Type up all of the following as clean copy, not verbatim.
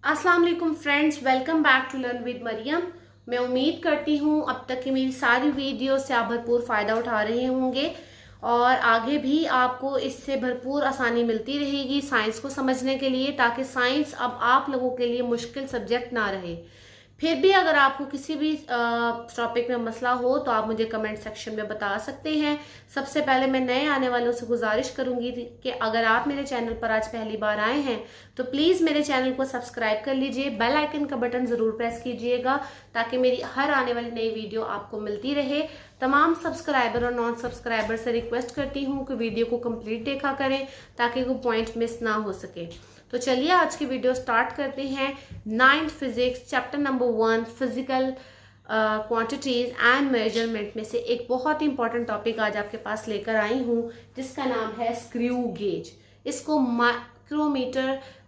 अस्सलाम वालेकुम friends, welcome back to learn with Mariam. मैं उम्मीद करती हूँ अब तक की मेरी सारी वीडियो से आप भरपूर फ़ायदा उठा रहे होंगे और आगे भी आपको इससे भरपूर आसानी मिलती रहेगी साइंस को समझने के लिए, ताकि साइंस अब आप लोगों के लिए मुश्किल सब्जेक्ट ना रहे। फिर भी अगर आपको किसी भी टॉपिक में मसला हो तो आप मुझे कमेंट सेक्शन में बता सकते हैं। सबसे पहले मैं नए आने वालों से गुजारिश करूंगी कि अगर आप मेरे चैनल पर आज पहली बार आए हैं तो प्लीज़ मेरे चैनल को सब्सक्राइब कर लीजिए, बेल आइकन का बटन ज़रूर प्रेस कीजिएगा ताकि मेरी हर आने वाली नई वीडियो आपको मिलती रहे। तमाम सब्सक्राइबर और नॉन सब्सक्राइबर से रिक्वेस्ट करती हूँ कि वीडियो को कंप्लीट देखा करें ताकि कोई पॉइंट मिस ना हो सके। तो चलिए आज की वीडियो स्टार्ट करते हैं। 9th physics chapter number 1 physical quantities and measurement में से एक बहुत ही इंपॉर्टेंट टॉपिक आज आपके पास लेकर आई हूँ जिसका नाम है स्क्रू गेज। इसको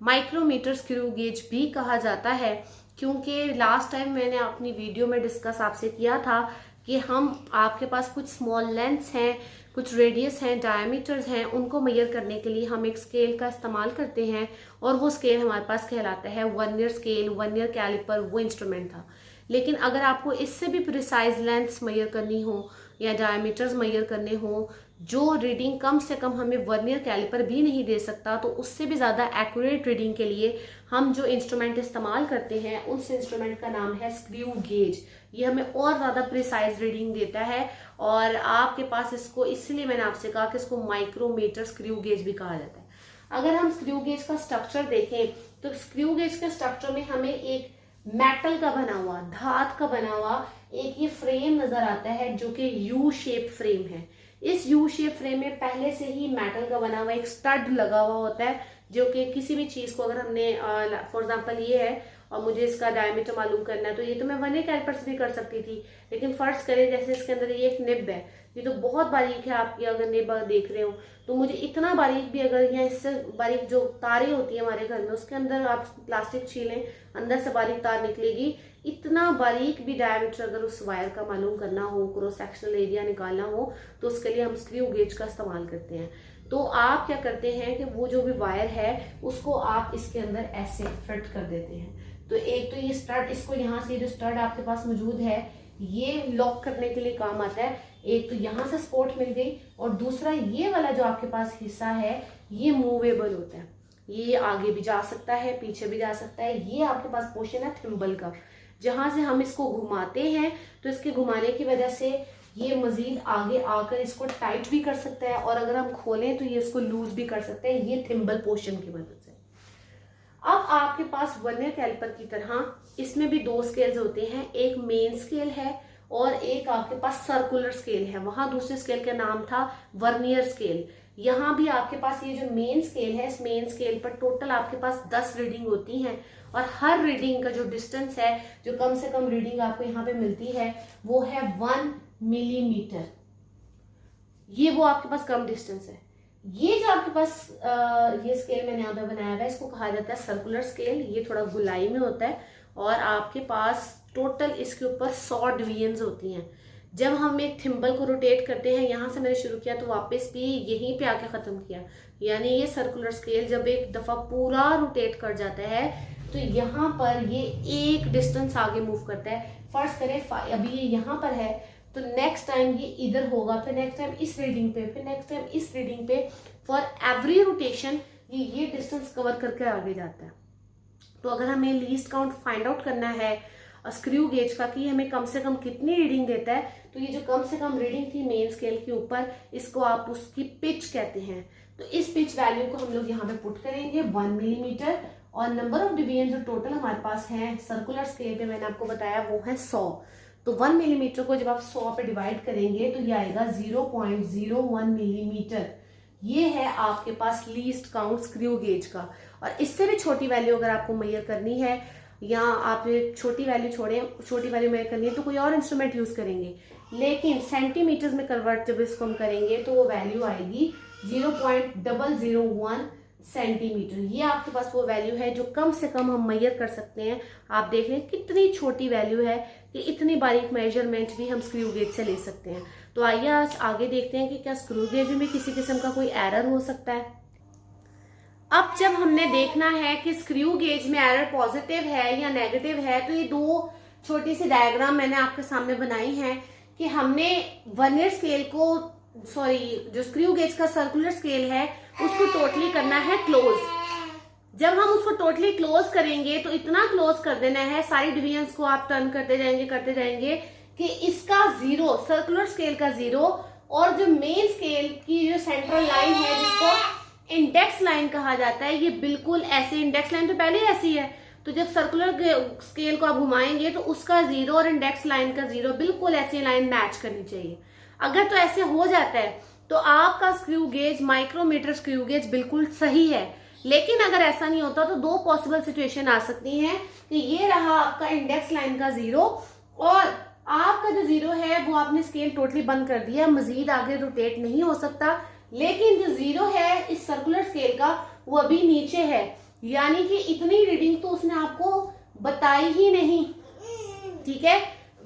माइक्रोमीटर स्क्रू गेज भी कहा जाता है, क्योंकि लास्ट टाइम मैंने अपनी वीडियो में डिस्कस आपसे किया था कि हम आपके पास कुछ स्मॉल लेंथ्स हैं, कुछ रेडियस हैं, डायमीटर्स हैं, उनको मेजर करने के लिए हम एक स्केल का इस्तेमाल करते हैं और वो स्केल हमारे पास कहलाता है वर्नियर स्केल, वर्नियर कैलिपर, वो इंस्ट्रूमेंट था। लेकिन अगर आपको इससे भी प्रिसाइज लेंथ्स मेजर करनी हो या डायमीटर्स मेजर करने हो, जो रीडिंग कम से कम हमें वर्नियर कैलिपर भी नहीं दे सकता, तो उससे भी ज़्यादा एक्यूरेट रीडिंग के लिए हम जो इंस्ट्रूमेंट इस्तेमाल करते हैं उस इंस्ट्रूमेंट का नाम है स्क्रू गेज। ये हमें और ज़्यादा प्रिसाइज रीडिंग देता है और आपके पास इसको, इसलिए मैंने आपसे कहा कि इसको माइक्रोमीटर स्क्रू गेज भी कहा जाता है। अगर हम स्क्रू गेज का स्ट्रक्चर देखें तो स्क्रू गेज के स्ट्रक्चर में हमें एक मेटल का बना हुआ, धात का बना हुआ एक ये फ्रेम नजर आता है जो कि यू शेप फ्रेम है। इस यू शेप फ्रेम में पहले से ही मेटल का बना हुआ एक स्टड लगा हुआ होता है, जो कि किसी भी चीज को, अगर हमने फॉर एग्जांपल ये है और मुझे इसका डायमीटर मालूम करना है तो ये तो मैं वर्नियर कैलिपर से भी कर सकती थी, लेकिन फर्ज करें जैसे इसके अंदर ये एक निब है, ये तो बहुत बारीक है, आपकी अगर निब देख रहे हो तो मुझे इतना बारीक भी, अगर या इससे बारीक जो तारें होती है हमारे घर में उसके अंदर आप प्लास्टिक छीलें अंदर से बारीक तार निकलेगी, इतना बारीक भी डायमीटर अगर उस वायर का मालूम करना हो, क्रॉस सेक्शनल एरिया निकालना हो, तो उसके लिए हम स्क्रू गेज का इस्तेमाल करते हैं। तो आप क्या करते हैं कि वो जो भी वायर है उसको आप इसके अंदर ऐसे फिट कर देते हैं। तो एक तो ये स्टड, इसको यहाँ से जो स्टड आपके पास मौजूद है ये लॉक करने के लिए काम आता है। एक तो यहाँ से सपोर्ट मिल गई और दूसरा ये वाला जो आपके पास हिस्सा है ये मूवेबल होता है, ये आगे भी जा सकता है, पीछे भी जा सकता है। ये आपके पास पोर्शन है थिम्बल का, जहां से हम इसको घुमाते हैं तो इसके घुमाने की वजह से ये मजीद आगे आकर इसको टाइट भी कर सकता है और अगर हम खोलें तो ये इसको लूज भी कर सकते हैं, ये थिम्बल पोर्शन की मदद से। अब आपके पास वर्नियर कैलिपर की तरह इसमें भी दो स्केल्स होते हैं, एक मेन स्केल है और एक आपके पास सर्कुलर स्केल है। वहां दूसरे स्केल का नाम था वर्नियर स्केल। यहाँ भी आपके पास ये जो मेन स्केल है, इस मेन स्केल पर टोटल आपके पास 10 रीडिंग होती हैं और हर रीडिंग का जो डिस्टेंस है, जो कम से कम रीडिंग आपको यहाँ पे मिलती है वो है 1 मिलीमीटर। ये वो आपके पास कम डिस्टेंस है। ये जो आपके पास ये स्केल मैंने यहाँ पे बनाया हुआ है इसको कहा जाता है सर्कुलर स्केल। ये थोड़ा गुलाई में होता है और आपके पास टोटल इसके ऊपर 100 डिवीजन्स होती हैं। जब हम एक थिम्बल को रोटेट करते हैं, यहाँ से मैंने शुरू किया तो वापस भी यहीं पे आके खत्म किया, यानी ये सर्कुलर स्केल जब एक दफा पूरा रोटेट कर जाता है तो यहाँ पर ये एक डिस्टेंस आगे मूव करता है। फर्स्ट करें अभी ये यहाँ पर है तो नेक्स्ट टाइम ये इधर होगा, फिर नेक्स्ट टाइम इस रीडिंग पे, फिर नेक्स्ट टाइम इस रीडिंग पे। फॉर एवरी रोटेशन ये डिस्टेंस कवर करके आगे जाता है। तो अगर हमें लीस्ट काउंट फाइंड आउट करना है स्क्रू गेज का कि हमें कम से कम कितनी रीडिंग देता है, तो ये जो कम से कम रीडिंग थी मेन स्केल के ऊपर, इसको आप उसकी पिच कहते हैं। तो इस पिच वैल्यू को हम लोग यहाँ पे पुट करेंगे 1 मिलीमीटर और नंबर ऑफ डिवीजन जो टोटल हमारे पास है सर्कुलर स्केल पे मैंने आपको बताया वो है 100। तो 1 मिलीमीटर को जब आप 100 पे डिवाइड करेंगे तो ये आएगा 0.01 मिलीमीटर। ये है आपके पास लीस्ट काउंट स्क्रू गेज का। और इससे भी छोटी वैल्यू अगर आपको मेजर करनी है या आप छोटी वैल्यू छोड़ें, छोटी वैल्यू मेजर करनी है तो कोई और इंस्ट्रूमेंट यूज करेंगे, लेकिन सेंटीमीटर्स में कन्वर्ट जब इसको हम करेंगे तो वो वैल्यू आएगी 0.001 सेंटीमीटर। ये आपके पास वो वैल्यू है जो कम से कम हम मेजर कर सकते हैं। आप देख रहे हैं कितनी छोटी वैल्यू है कि इतनी बारीक मेजरमेंट भी हम स्क्रू गेज से ले सकते हैं। तो आइए आज आगे देखते हैं कि क्या स्क्रू गेज में किसी किस्म का कोई एरर हो सकता है। अब जब हमने देखना है कि स्क्रू गेज में एरर पॉजिटिव है या नेगेटिव है, तो ये दो छोटी सी डायग्राम मैंने आपके सामने बनाई है कि हमने वर्नियर स्केल को, जो स्क्रू गेज का सर्कुलर स्केल है उसको टोटली करना है क्लोज। जब हम उसको टोटली क्लोज करेंगे तो इतना क्लोज कर देना है, सारी डिवीजन्स को आप टर्न करते जाएंगे कि इसका जीरो, सर्कुलर स्केल का जीरो, और जो मेन स्केल की जो सेंट्रल लाइन है जिसको इंडेक्स लाइन कहा जाता है, ये बिल्कुल ऐसे, इंडेक्स लाइन तो पहले ही ऐसी है, तो जब सर्कुलर स्केल को आप घुमाएंगे तो उसका जीरो और इंडेक्स लाइन का जीरो बिल्कुल ऐसी लाइन मैच करनी चाहिए। अगर तो ऐसे हो जाता है तो आपका screw gauge, micrometer screw gauge बिल्कुल सही है। लेकिन अगर ऐसा नहीं होता तो दो पॉसिबल सिचुएशन आ सकती हैं कि ये रहा आपका इंडेक्स लाइन का जीरो और आपका जो जीरो है वो आपने स्केल टोटली बंद कर दिया, मजीद आगे रोटेट नहीं हो सकता, लेकिन जो जीरो है इस सर्कुलर स्केल का वो अभी नीचे है, यानी कि इतनी रीडिंग तो उसने आपको बताई ही नहीं। ठीक है,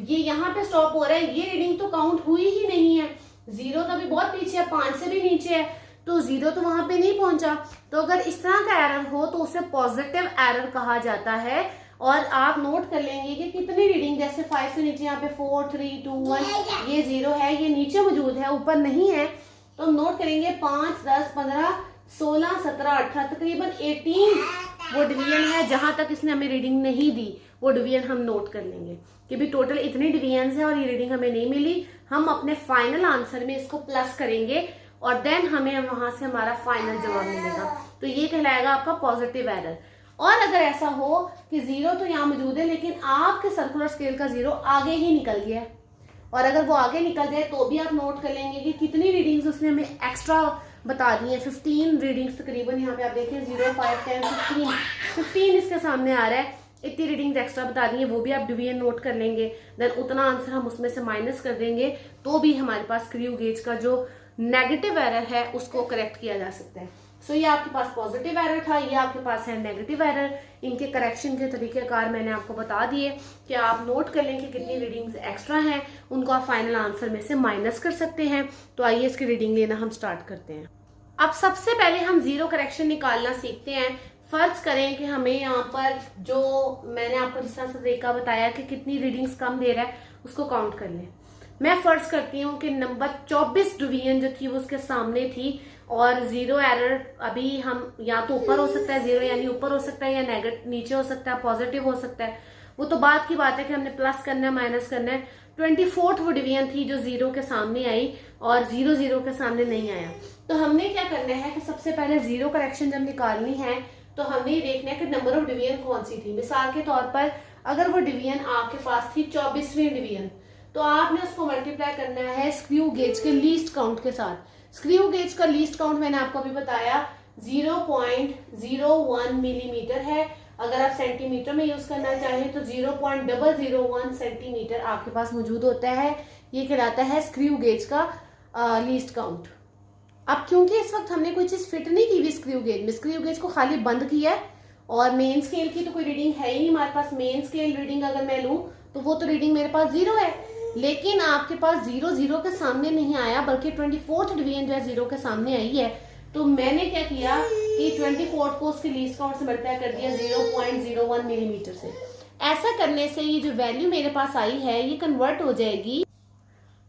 ये यहाँ पे स्टॉप हो रहा है, ये रीडिंग तो काउंट हुई ही नहीं है, जीरो तो अभी बहुत पीछे है, 5 से भी नीचे है, तो जीरो तो वहां पे नहीं पहुंचा। तो अगर इस तरह का एरर हो तो उसे पॉजिटिव एरर कहा जाता है। और आप नोट कर लेंगे कि कितनी रीडिंग, जैसे 5 से नीचे यहाँ पे 4 3 2 1 ये जीरो है, ये नीचे मौजूद है, ऊपर नहीं है, तो हम नोट करेंगे 5 10 15 16 17 18 तकरीबन 18 वो डिवीजन है जहां तक इसने हमें रीडिंग नहीं दी, वो डिवीजन हम नोट कर लेंगे कि भी टोटल इतनी डिवीजन है और ये रीडिंग हमें नहीं मिली। हम अपने फाइनल आंसर में इसको प्लस करेंगे और देन हमें वहां से हमारा फाइनल जवाब मिलेगा, तो ये कहलाएगा आपका पॉजिटिव एरर। और अगर ऐसा हो कि जीरो तो यहाँ मौजूद है लेकिन आपके सर्कुलर स्केल का जीरो आगे ही निकल गया है, और अगर वो आगे निकल जाए तो भी आप नोट कर लेंगे कि कितनी रीडिंग्स उसने हमें एक्स्ट्रा बता दी है, 15 रीडिंग्स तकरीबन। यहाँ पे आप देखें 0 5 10 15 इसके सामने आ रहा है, इतनी रीडिंग्स एक्स्ट्रा बता दी है, वो भी आप डिवीजन नोट कर लेंगे, देन उतना आंसर हम उसमें से माइनस कर देंगे, तो भी हमारे पास स्क्रू गेज का जो नेगेटिव एरर है उसको करेक्ट किया जा सकता है। सो ये आपके पास पॉजिटिव एरर था, ये आपके पास है नेगेटिव एरर। इनके करेक्शन के तरीकेकार मैंने आपको बता दिए कि आप नोट कर लें कि कितनी रीडिंग्स एक्स्ट्रा हैं, उनको आप फाइनल आंसर में से माइनस कर सकते हैं। तो आइए इसकी रीडिंग लेना हम स्टार्ट करते हैं। अब सबसे पहले हम जीरो करेक्शन निकालना सीखते हैं। फर्ज करें कि हमें यहाँ पर जो मैंने आपको जिस तरह से तरीका बताया कि कितनी रीडिंग्स कम दे रहा है उसको काउंट कर लें। मैं फर्ज करती हूँ कि नंबर 24 डिवीजन जो थी वो उसके सामने थी और जीरो एरर अभी हम या तो ऊपर हो सकता है, जीरो यानी ऊपर हो सकता है, या नेगेटिव नीचे हो सकता है, पॉजिटिव हो सकता है, वो तो बात की बात है कि हमने प्लस करना है माइनस करना है। 24th वो डिवीजन थी जो जीरो के सामने आई और जीरो जीरो के सामने नहीं आया। तो हमने क्या करना है कि सबसे पहले जीरो करेक्शन जब निकालनी है तो हमने ये देखना है कि नंबर ऑफ डिवीजन कौन सी थी। मिसाल के तौर पर अगर वो डिवीजन आपके पास थी 24वीं डिवीजन, तो आपने उसको मल्टीप्लाई करना है स्क्रू गेज के लीस्ट काउंट के साथ। स्क्रू गेज का लीस्ट काउंट मैंने आपको अभी बताया 0.01 मिलीमीटर है। अगर आप सेंटीमीटर में यूज करना चाहें तो 0.001 सेंटीमीटर आपके पास मौजूद होता है। ये कहलाता है स्क्रू गेज का लीस्ट काउंट। अब क्योंकि इस वक्त हमने कोई चीज फिट नहीं की हुई स्क्रू गेज में, स्क्रू गेज को खाली बंद किया है और मेन स्केल की तो कोई रीडिंग है ही नहीं हमारे पास। मेन स्केल रीडिंग अगर मैं लूं तो वो तो रीडिंग मेरे पास जीरो है, लेकिन आपके पास जीरो जीरो के सामने नहीं आया बल्कि 24th डिवीजन जो है जीरो के सामने आई है। तो मैंने क्या किया कि 24th को उसके लीस्ट काउंट से मल्टीप्लाई कर दिया 0.01 मिलीमीटर से। ऐसा करने से ये जो वैल्यू मेरे पास आई है ये कन्वर्ट हो जाएगी।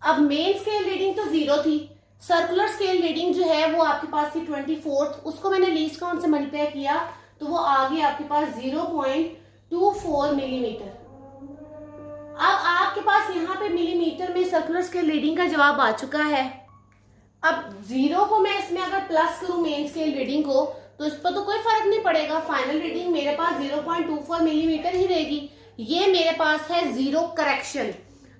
अब मेन स्केल रीडिंग तो जीरो थी, सर्कुलर स्केल रीडिंग जो है वो आपके पास थी 24th, उसको मैंने लीस्ट काउंट से मल्टीप्लाई किया तो वो आ गई आपके पास 0.24 मिलीमीटर। अब आपके पास यहाँ पे मिलीमीटर में सर्कुलर स्केल रीडिंग का जवाब आ चुका है। अब जीरो को मैं इसमें अगर प्लस करूं मेन स्केल रीडिंग को तो इस पर तो कोई फर्क नहीं पड़ेगा, फाइनल रीडिंग मेरे पास 0.24 मिलीमीटर ही रहेगी। ये मेरे पास है जीरो करेक्शन।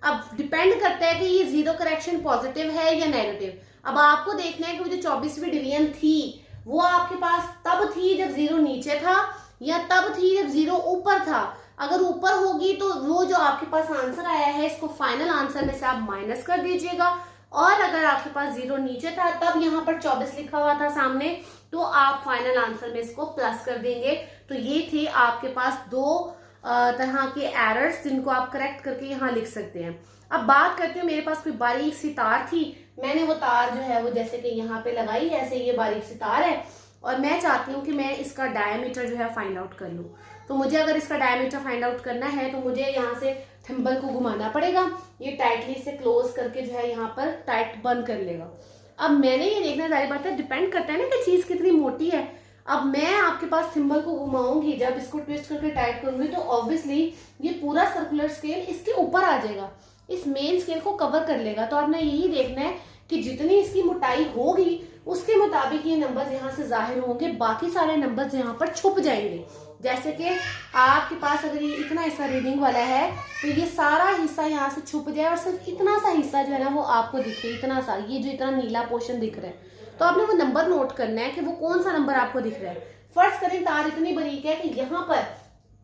अब डिपेंड करता है कि ये जीरो करेक्शन पॉजिटिव है या नेगेटिव। अब आपको देखना है कि वो जो 24वीं डिवीजन थी वो आपके पास तब थी जब जीरो नीचे था या तब थी जब जीरो ऊपर था। अगर ऊपर होगी तो वो जो आपके पास आंसर आया है इसको फाइनल आंसर में से आप माइनस कर दीजिएगा, और अगर आपके पास जीरो नीचे था तब यहाँ पर 24 लिखा हुआ था सामने तो आप फाइनल आंसर में इसको प्लस कर देंगे। तो ये थे आपके पास दो तरह के एरर्स जिनको आप करेक्ट करके यहाँ लिख सकते हैं। अब बात करते हैं, मेरे पास कोई बारीक सी तार थी, मैंने वो तार जो है वो जैसे कि यहाँ पे लगाई, ऐसे ये बारीक सी तार है और मैं चाहती हूँ कि मैं इसका डायमीटर जो है फाइंड आउट कर लूँ। तो मुझे अगर इसका डायमीटर फाइंड आउट करना है तो मुझे यहाँ से थिम्बल को घुमाना पड़ेगा, ये टाइटली से क्लोज करके जो है यहाँ पर टाइट बंद कर लेगा। अब मैंने ये देखना, जारी बात है डिपेंड करता है ना कि चीज कितनी मोटी है। अब मैं आपके पास थिम्बल को घुमाऊंगी, जब इसको ट्विस्ट करके टाइट करूंगी तो ऑब्वियसली ये पूरा सर्कुलर स्केल इसके ऊपर आ जाएगा, इस मेन स्केल को कवर कर लेगा। तो आपने यही देखना है कि जितनी इसकी मोटाई होगी उसके मुताबिक ये नंबर्स यहाँ से जाहिर होंगे, बाकी सारे नंबर्स यहाँ पर छुप जाएंगे। जैसे कि आपके पास अगर ये इतना हिस्सा रीडिंग वाला है तो ये सारा हिस्सा यहाँ से छुप जाए और सिर्फ इतना सा हिस्सा जो है ना वो आपको दिखे, इतना सा, ये जो इतना नीला पोर्शन दिख रहा है। तो आपने वो नंबर नोट करना है कि वो कौन सा नंबर आपको दिख रहा है। फर्ज करें तार इतनी बारीक है कि यहाँ पर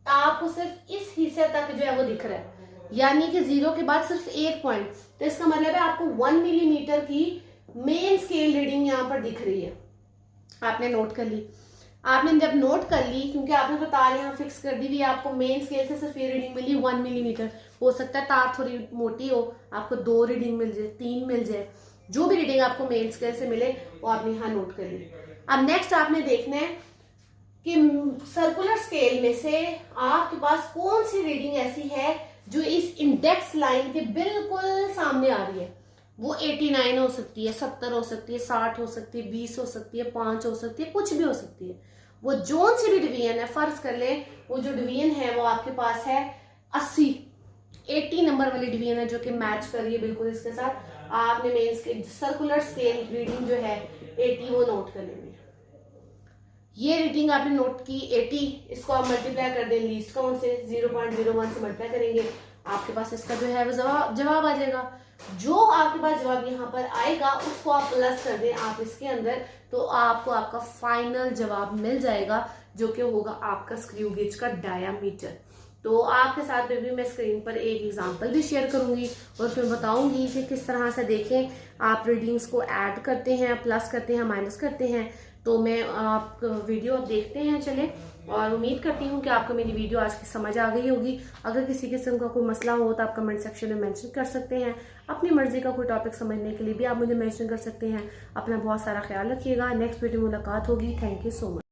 आपको सिर्फ इस हिस्से तक जो है वो दिख रहा है, यानी कि 0 के बाद सिर्फ 1 पॉइंट, तो इसका मतलब है आपको 1 मिलीमीटर की मेन स्केल रीडिंग यहाँ पर दिख रही है। आपने नोट कर ली। आपने जब नोट कर ली, क्योंकि आपने तो तार यहाँ फिक्स कर दी हुई, आपको मेन स्केल से सिर्फ ये रीडिंग मिली 1 मिलीमीटर। हो सकता है तार थोड़ी मोटी हो, आपको 2 रीडिंग मिल जाए, 3 मिल जाए, जो भी रीडिंग आपको मेन स्केल से मिले वो आपने यहाँ नोट कर ली। अब नेक्स्ट आपने देखना है कि सर्कुलर स्केल में से आपके पास कौन सी रीडिंग ऐसी है जो इस इंडेक्स लाइन के बिल्कुल सामने आ रही है। वो 89 हो सकती है, 70 हो सकती है, 60 हो सकती है, 20 हो सकती है, 5 हो सकती है, कुछ भी हो सकती है। वो जोन सी भी डिवीजन है, फर्ज कर ले वो जो डिवीजन है वो आपके पास है 80 नंबर वाली डिवीजन है जो कि मैच कर रही है बिल्कुल इसके साथ। आपने main scale circular scale reading जो है 80 वो नोट कर लेनी है। ये रीडिंग आपने नोट की 80, इसको आप मल्टीप्लाई कर दें लीस्ट काउंट से, 0.01 से मल्टीप्लाई करेंगे, आपके पास इसका जो है वो जवाब आ जाएगा। जो आपके पास जवाब यहाँ पर आएगा उसको आप प्लस कर दें आप इसके अंदर, तो आपको आपका फाइनल जवाब मिल जाएगा जो कि होगा आपका स्क्रू गेज का डायामीटर। तो आपके साथ भी मैं स्क्रीन पर एक एग्जांपल भी शेयर करूंगी और फिर बताऊंगी कि किस तरह से देखें आप रीडिंग्स को ऐड करते हैं, प्लस करते हैं, माइनस करते हैं। तो मैं आप वीडियो देखते हैं चले, और उम्मीद करती हूँ कि आपको मेरी वीडियो आज की समझ आ गई होगी। अगर किसी किस्म का कोई मसला हो तो आप कमेंट सेक्शन में मेंशन कर सकते हैं। अपनी मर्जी का कोई टॉपिक समझने के लिए भी आप मुझे मेंशन कर सकते हैं। अपना बहुत सारा ख्याल रखिएगा। नेक्स्ट वीडियो मुलाकात होगी। Thank you so much.